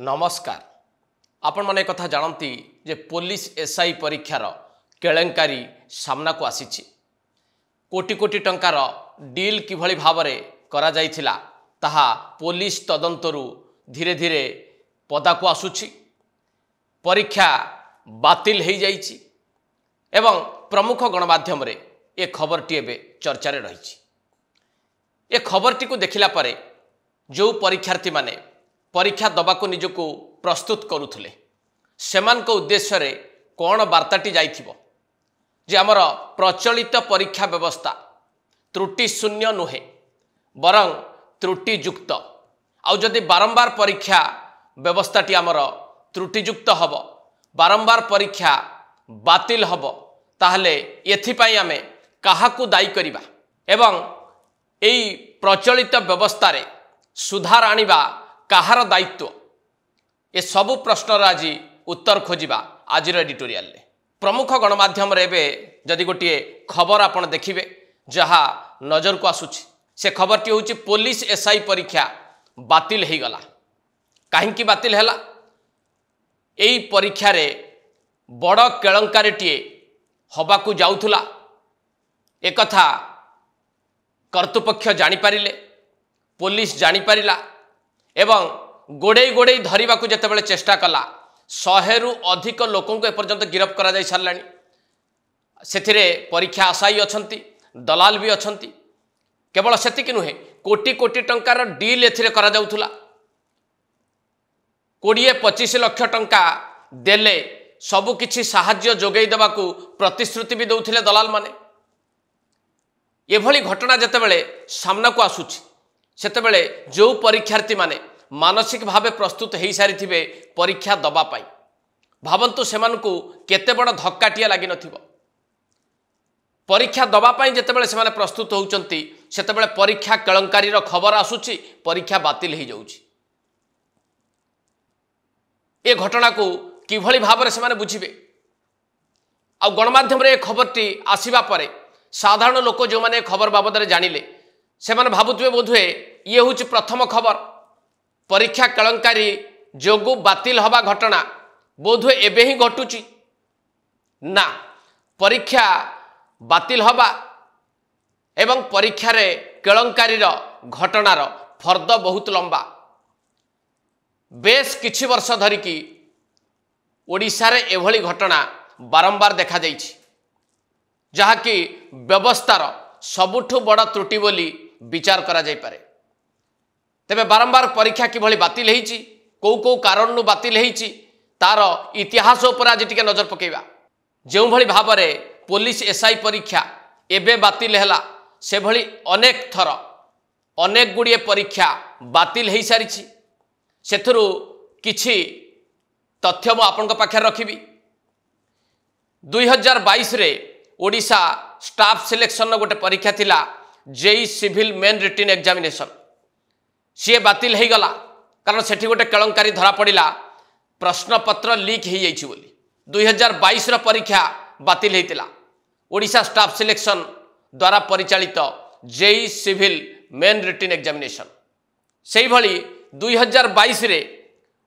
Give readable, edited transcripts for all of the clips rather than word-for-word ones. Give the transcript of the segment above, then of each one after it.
नमस्कार। आपण माने कथा जानती जे पुलिस एसआई परीक्षार केलेंकारी सामना को आसीछि। कोटी कोटी टंकार डील किभली भावरे करा जाइथिला ताहा पुलिस तदंतरु धीरे धीरे पदा को आसुछि। परीक्षा बातिल हो जाइछि एवं प्रमुख गणमाध्यम रे ए खबरटी एबे चर्चा रे रहिछि। ए खबरटी को देखिला परे जो परीक्षार्थी माने परीक्षा दबाको निजको प्रस्तुत करुथले सेमान को उद्देश्य रे कौन वार्ताटी जाइथिबो जे आमर प्रचलित परीक्षा व्यवस्था त्रुटि शून्य नुहे बरं त्रुटियुक्त आउ जदि बारंबार परीक्षा व्यवस्थाटी आमर त्रुटियुक्त हब बारंबार परीक्षा बातिल हब ताहले एथिपाई आमे काहाकू दायी करिबा एवं एई प्रचलित व्यवस्था रे सुधार आनिबा काहार दायित्व ए सबु प्रश्नर आज उत्तर खोजिबा आज एडिटोरियल रे। प्रमुख गणमाध्यम रे एबे जदि गोटे खबर आपण देखिबे जहा नजर को आसुछि से खबरटी होछि पुलिस एसआई परीक्षा बातिल हो गला। काहेकि बातिल हैला? एई परीक्षा रे बड़ केलंकारीटीए हबाकू जाउथुला एकथा कर्तृपक्ष जानी पारिले, पुलिस जानी पारिला एवं गोड़े गोड़े धरिबाकू जेतेबेले चेष्टा कला 100 रु अधिक लोकों को एपर्यंत गिरफ्त करा जाय सारलानी। सेथिरे परीक्षा आशायी अछंती, दलाल भी अछंती। केवल सेतिक नुहे कोटी कोटी टंकार डील एथिरे करा जाउथुला। 20-25 लाख टंका देले सबु किछि साहाय्य जोगै देबाकू प्रतिश्रुति भी दउथिले दलाल माने। एभली घटना जेतेबेले सामना को आसुछि सेतेबेले जो परीक्षार्थी माने मानसिक भावे प्रस्तुत हो सारी परीक्षा दबा पाई भावंतु सेमानकू केते बड़ धक्काटिया लगी नथिबो। परीक्षा दबा पाई जेतेबेले सेमाने प्रस्तुत होउचंती सेतेबेले परीक्षा केलंकारी रो खबर आसुछि, परीक्षा बातिल हो जाउछि। ए घटना को किभली भावरे सेमाने बुझिबे आ गणमाध्यम रे खबरटी आसीबा परे साधारण लोक जो माने खबर बाबद रे जानिले सेमाने भाबुथिबे बोधुए ये होछि प्रथम खबर। परीक्षा केलंकारी जोगु बातिल हवा घटना बोधुए एबे ही घटुची ना। परीक्षा बातिल हवा एवं परीक्षा रे केलंकारी घटनार फर्द बहुत लंबा। बेस किछि वर्ष धरिकी ओडिशा रे एभली घटना बारंबार देखा जाइछि जहाँकि व्यवस्थार सबुठु बड़ त्रुटि बोली विचार करा जाय पारे। तेबे बारंबार परीक्षा किभली बातिल होईछि, को कारण बातिल होईछि तार इतिहास उपर आज टिके नजर पकेबा। जो भली भावरे पुलिस एसआई परीक्षा एबे बातिल हैला से भली अनेक थर अनेक गुड़िए परीक्षा बातिल हो सारिछि। सेथुरु किछि तथ्य मु आपनक पाखे रखिबी। 2022 रे ओडिशा स्टाफ सिलेक्शन गोटे परीक्षा थिला JE civil main written examination सी बातिल हो गला कारण सेठी गोटे केलंकारी धरा पड़ा प्रश्नपत्र लीक हो जाइछि बोली। 2022 रो परीक्षा बातिल होइतिला ओडिशा स्टाफ सिलेक्शन द्वारा परिचालित JE civil main written examination. सेही भली 2022 रे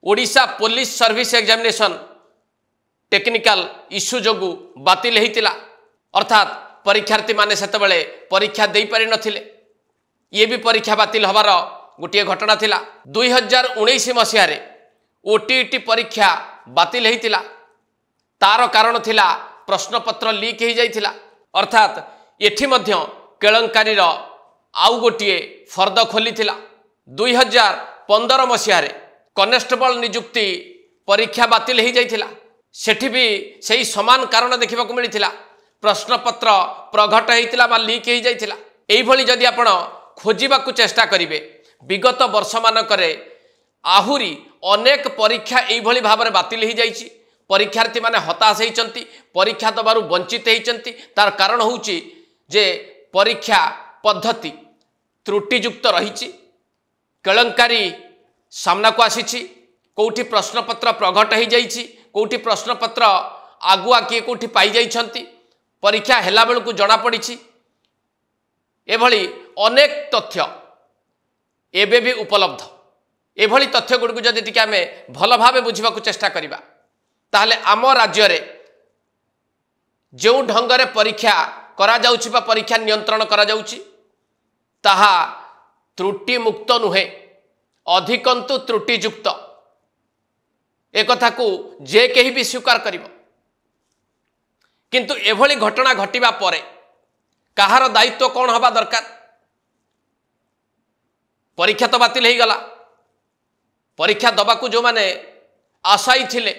Odisha police service examination technical issue जोगु बातिल होइतिला अर्थात परीक्षार्थी माने सेतबेले परीक्षा देई पारि नथिले। ये भी परीक्षा बातिल हबार गोटे घटना थिला। 2019 मसीह रे ओटीटी परीक्षा बातिल होइतिला तार कारण थिला प्रश्नपत्र लीक हो जाइतिला अर्थात एठी मध्य केलंकारी आउ गोटे फर्द खोली थिला। 2015 मसीह रे कनेस्टेबल नियुक्ति परीक्षा बातिल हो जाइतिला सेठी भी सही समान कारण देखा मिलता प्रश्नपत्र प्रघट होइतिला बा लीक हो जाइतिला। एई भली जदि आपण खोजिबाकू चेष्टा करिवे विगत वर्ष मानकरे आहुरी अनेक परीक्षा एई भली भाबरे बातिल हो जाइछि। परीक्षार्थी माने हताश होइचंती, परीक्षा दबारु वंचित होइचंती। तार कारण होउछि जे परीक्षा पद्धति त्रुटियुक्त रहिछि, केलंकारी सामना को आसीछि, कोउठी प्रश्नपत्र प्रघट हो जाइछि, कोउठी प्रश्नपत्र आगुआ किए कोउठी पाई जाइछंती, परीक्षा हेला बेलकू जना पड़िछि। एभली अनेक तथ्य एबे भी उपलब्ध एभली तथ्य गुड़ जदि टिके आमे भल भावे बुझा चेष्टा करिबा ताहले आम राज्य रे जो ढंगरे परीक्षा करा जाउछि बा परीक्षा नियंत्रण करा जाउछि ताहा त्रुटि मुक्त नुहे अधिकंतु त्रुटियुक्त एक कथा को जे केही भी स्वीकार करिवो किंतु एभली घटना घटिबा परे कहार दायित्व कौन हवा दरकार परीक्षा तो बातिल हो गला परीक्षा दबाकू जो माने आशाई थिले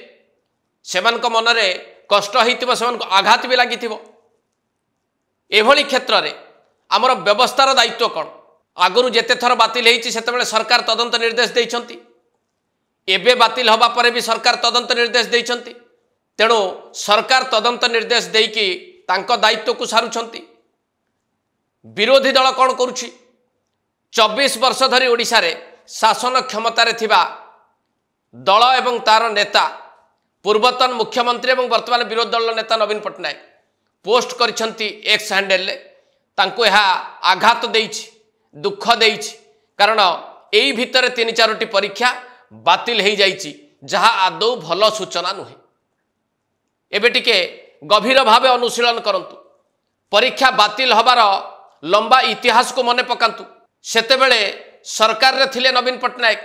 सेमानक मनरे कष्ट होइतिबो सेमानक आघात भी लागिथिबो एभली क्षेत्र रे आमर व्यवस्थार दायित्व कौन आगुरु जेते थर बातिल होइछि सेतेबेले सरकार तदंत निर्देश दैछंती एबे बातिल हवा परे भी सरकार तदंत निर्देश दैछंती तेणु सरकार तदंत निर्देश देकी तांको दायित्व को सारुछंती विरोधी दल कौन करुछि 24 वर्ष धरी ओडिशा रे शासन क्षमतार थिबा दल एवं तार नेता पूर्वतन मुख्यमंत्री एवं वर्तमान विरोधी दल नेता नवीन पट्टनायक पोस्ट करिसंती एक्स हैंडल ले तांको यह आघात देइछि दुख देइछि कारण एई भितर 3-4टी परीक्षा बातिल हो जाइछि जहा आदौ भल सूचना नुहे एबे टिके गभीर भावे अनुशीलन करंतु परीक्षा बातिल हबार लंबा इतिहास को मने पकांतु सेतेबेले सरकार रे थिले नवीन पट्टनायक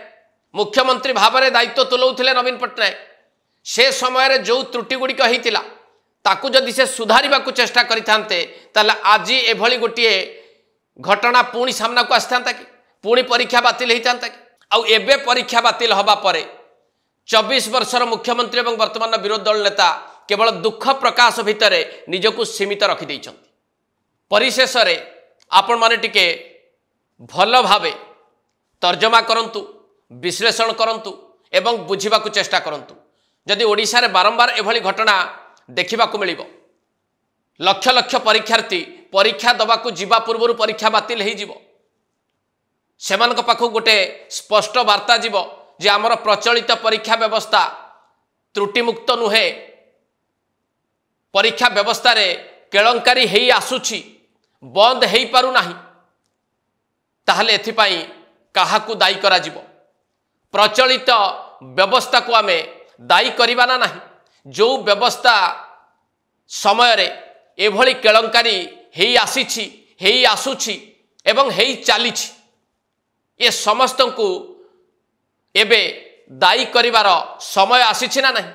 मुख्यमंत्री भाव में दायित्व तुलाउथिले नवीन पट्टनायक से समय रे जो त्रुटि गुड़िक होइतिला ताकू जदि से सुधारिबा को चेष्टा करिथान्ते ताले आज एभली गोटिए घटना पुणी सामना को आसिथान्ता कि पुणी परीक्षा बातिल होइथान्ता कि आउ एबे परीक्षा बातिल हबा परे 24 वर्षर मुख्यमंत्री एवं वर्तमान विरोधी दल नेता केवल दुख प्रकाश भितर निजको सीमित रखी दैछंती परिशेष रे आपण माने टिके भल भावे तर्जमा करंतु विश्लेषण करंतु एवं बुझिबा को चेष्टा करंतु जदि ओडिशा रे बारंबार एभली घटना देखिबा को मिलिबो लक्ष लक्ष परीक्षार्थी परीक्षा दबा को जीवा पूर्व परीक्षा बातिल हो जीवो सेमानक पाखु गोटे स्पष्ट वार्ता जीवो जे आमर प्रचलित परीक्षा व्यवस्था त्रुटिमुक्त नुहे परीक्षा व्यवस्था रे केळंकारी हेई आसुछि बंद हेई पारु नाही ताहले एथिपाई काहाकू दायी करा जीवो प्रचलित व्यवस्था को आमे दायी करिबा ना नाही जो व्यवस्था समय रे एभली केळंकारी हेई आसीछि हेई आसुछि एवं हेई चालिछि ये समस्त को एबे दायी करिवार समय आसीछि ना नाही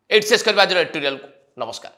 एट शेष करबा एडिटोरियल को नमस्कार।